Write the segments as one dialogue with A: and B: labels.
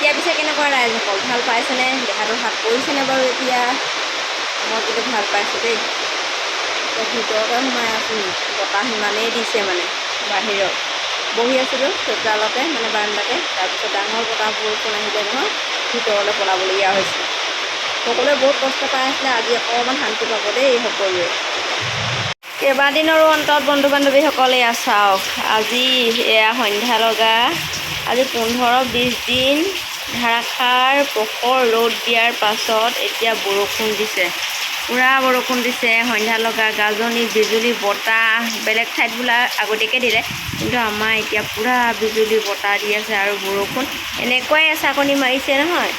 A: এতিয়া পিছে কেনেকুৱা ৰাইজসকল ভাল পাইছেনে? দেহাটো হাত পৰিছেনে বাৰু এতিয়া? মই কিন্তু ভাল পাইছোঁ দেই। এতিয়া ভিতৰতে সোমাই আছোঁ, বতাহ ইমানেই দিছে মানে বাহিৰত। বহি আছিলোঁ চোতালতে মানে বাৰান্দাতে, তাৰপিছত ডাঙৰ বতাহ বৰষুণ আহিলে নহয় ভিতৰলৈ পলাবলগীয়া হৈছে। সকলোৱে বহুত কষ্ট পাই আছিলে, আজি অকণমান শান্তি পাব দেই সকলোৱে। কেইবাদিনৰো অন্তত বন্ধু বান্ধৱীসকল এয়া চাওক, আজি এয়া সন্ধ্যা লগা, আজি 15-20 দিন ধাৰাসাৰ প্ৰখৰ ৰ'দ দিয়াৰ পাছত এতিয়া বৰষুণ দিছে, পূৰা বৰষুণ দিছে। সন্ধ্যা লগা গাজনি বিজুলী বতাহ, বেলেগ ঠাইত বোলা আগতীয়াকৈ দিলে, কিন্তু আমাৰ এতিয়া পূৰা বিজুলী বতাহ দি আছে আৰু বৰষুণ এনেকুৱাই এচাকনি মাৰিছে নহয়।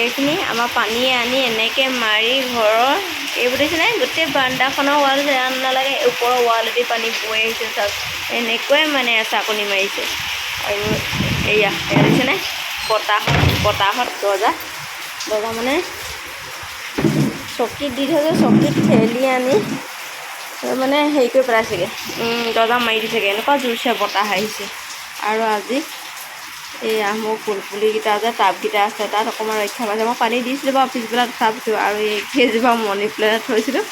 A: এইখিনি আমাৰ পানীয়ে আনি এনেকৈ মাৰি ঘৰৰ এইবোৰ দেখিছেনে, গোটেই বাৰান্দাখনৰ ৱাল যেন নালাগে, ওপৰৰ ৱালেদি পানী বৈ আহিছে চাওক, এনেকুৱাই মানে এচাকনি মাৰিছে। আৰু এয়া দেখিছেনে, বতাহত দৰ্জা মানে চকীত দি থৈছে, চকীত ঠেলি আনি মানে হেৰি কৰি পেলাইছেগৈ, দৰ্জা মাৰি দিছেগৈ, এনেকুৱা জোৰছে বতাহ আহিছে। আৰু আজি এয়া মোৰ ফুলপুলিকেইটা যে টাবকেইটা আছে, তাত অকণমান ৰক্ষা পাইছে। মই পানী দিছিলোঁ বাৰু পিছবেলা তথাপিতো, আৰু এই কেইজোপা মনি প্লেণ্ট থৈছিলোঁ,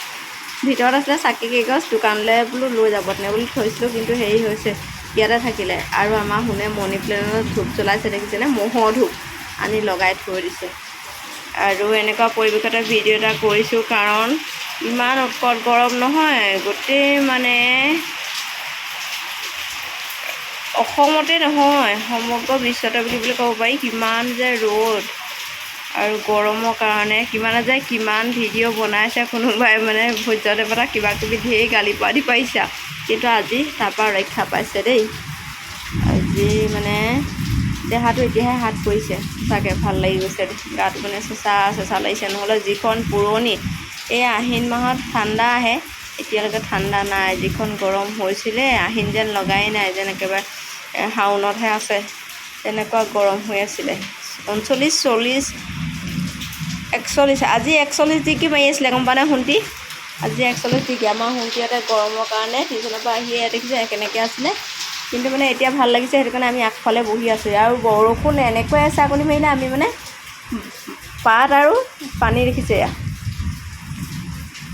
A: ভিতৰত আছিলে চাকি কেইগছ, দোকানলৈ বোলো লৈ যাব তেনে বুলি থৈছিলোঁ, কিন্তু হেৰি হৈছে ইয়াতে থাকিলে। আৰু আমাৰ শুনে মনি প্লেণ্টত ধূপ জ্বলাইছে দেখিছেনে, মহৰ ধূপ আনি লগাই থৈ দিছে। আৰু এনেকুৱা পৰিৱেশতে ভিডিঅ' এটা কৰিছোঁ, কাৰণ ইমান উৎকট গৰম নহয়, গোটেই মানে অসমতে নহয় সমগ্ৰ বিশ্বতে বুলি ক'ব পাৰি, কিমান যে ৰ'দ আৰু গৰমৰ কাৰণে কিমান ভিডিঅ' বনাইছে, কোনোবাই মানে ভোজ্য দেৱতা কিবা কিবি ঢেৰ গালি পাৰি পাৰিছে, কিন্তু আজি তাৰপৰা ৰক্ষা পাইছে দেই। আজি মানে দেহাটো এতিয়াহে হাত পৰিছে, চাগে ভাল লাগি গৈছে, গাটো মানে চেঁচা লাগিছে। নহ'লে যিখন পুৰণি এই আহিন মাহত ঠাণ্ডা আহে, এতিয়ালৈকে ঠাণ্ডা নাই। যিখন গৰম হৈছিলে, আহিন যেন লগাই নাই, যেন একেবাৰে শাওনতহে আছে, তেনেকুৱা গৰম হৈ আছিলে। 39, 40, 41, আজি 41 ডিগ্ৰী মাৰি আছিলে, গম পানে শুনটি? আজি 41 ডিগ্ৰী। আমাৰ শুনটিহঁতে গৰমৰ কাৰণে টিউশ্যনৰ পৰা আহি দেখিছে কেনেকৈ আছিলে, কিন্তু মানে এতিয়া ভাল লাগিছে, সেইটো কাৰণে আমি আগফালে বহি আছোঁ। আৰু বৰষুণ এনেকুৱাই এচাকনি মাৰিলে, আমি মানে পাত আৰু পানী দেখিছে এয়া,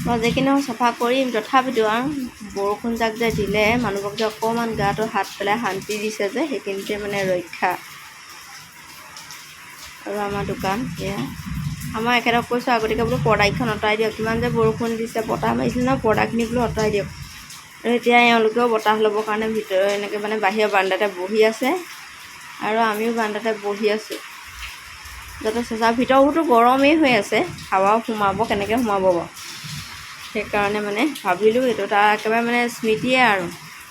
A: মই যিখিনি চফা কৰিম, তথাপিতো আৰু বৰষুণ যাক যে দিলে, মানুহবোৰক যে অকণমান গাটো হাত পেলাই শান্তি দিছে যে, সেইখিনিতে মানে ৰক্ষা। আৰু আমাৰ দোকান এয়া, আমাৰ এখেতক কৈছোঁ আগতীয়াকৈ বোলো পৰ্দাকেইখন আঁতৰাই দিয়ক, কিমান যে বৰষুণ দিছে, বতাহ মাৰিছিলে নহয়, পৰ্দাখিনি বোলো আঁতৰাই দিয়ক। আৰু এতিয়া এওঁলোকেও বতাহ ল'বৰ কাৰণে ভিতৰত এনেকৈ মানে বাহিৰৰ বাৰান্দাতে বহি আছে, আৰু আমিও বাৰান্দাতে বহি আছোঁ, যাতে চেঁচা। ভিতৰতো গৰমেই হৈ আছে, হাৱাও সোমাব, কেনেকৈ সোমাব বাৰু, সেইকাৰণে মানে ভাবিলোঁ এইটো তাৰ একেবাৰে মানে স্মৃতিয়ে আৰু,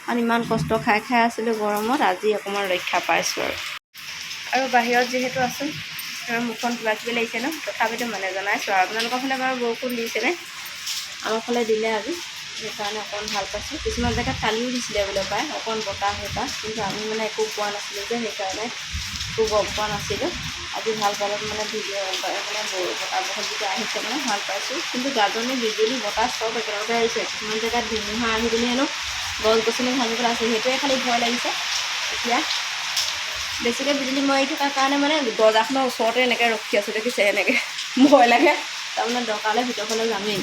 A: কাৰণ ইমান কষ্ট খাই আছিলোঁ গৰমত, আজি অকণমান ৰক্ষা পাইছোঁ। আৰু বাহিৰত যিহেতু আছোঁ, মুখখন কিবা কিবি লাগিছে ন, তথাপিতো মানে জনাইছোঁ। আৰু আপোনালোকৰ ফালে বাৰু বৰষুণ দিছেনে? আমাৰ ফালে দিলে আজি, সেইকাৰণে অকণমান ভাল পাইছোঁ। কিছুমান জেগাত কালিও দিছিলে বোলে পায় অকণমান বতাহ, কিন্তু আমি মানে একো পোৱা নাছিলোঁ যে, সেইকাৰণে একো গম পোৱা নাছিলোঁ। আজি ভাল পালত মানে ভিডিঅ' মানে বতাহ বৰষুণ যেতিয়া আহিছে মানে ভাল পাইছোঁ, কিন্তু গাজনি বিজুলী বতাহ চব একেলগতে আহিছে। কিছুমান জেগাত ধুমুহা আহি পিনি হেনো গছ গছনি ভাঙি পেলাইছে, সেইটোৱে খালি ভয় লাগিছে। এতিয়া বেছিকৈ বিজুলী মাৰি থকাৰ কাৰণে মানে দৰ্জাখনৰ ওচৰতে এনেকৈ ৰখি আছোঁ, দেখিছে এনেকৈ ভয় লাগে, তাৰমানে দৰকাৰ হ'লে ভিতৰফালে যামেই।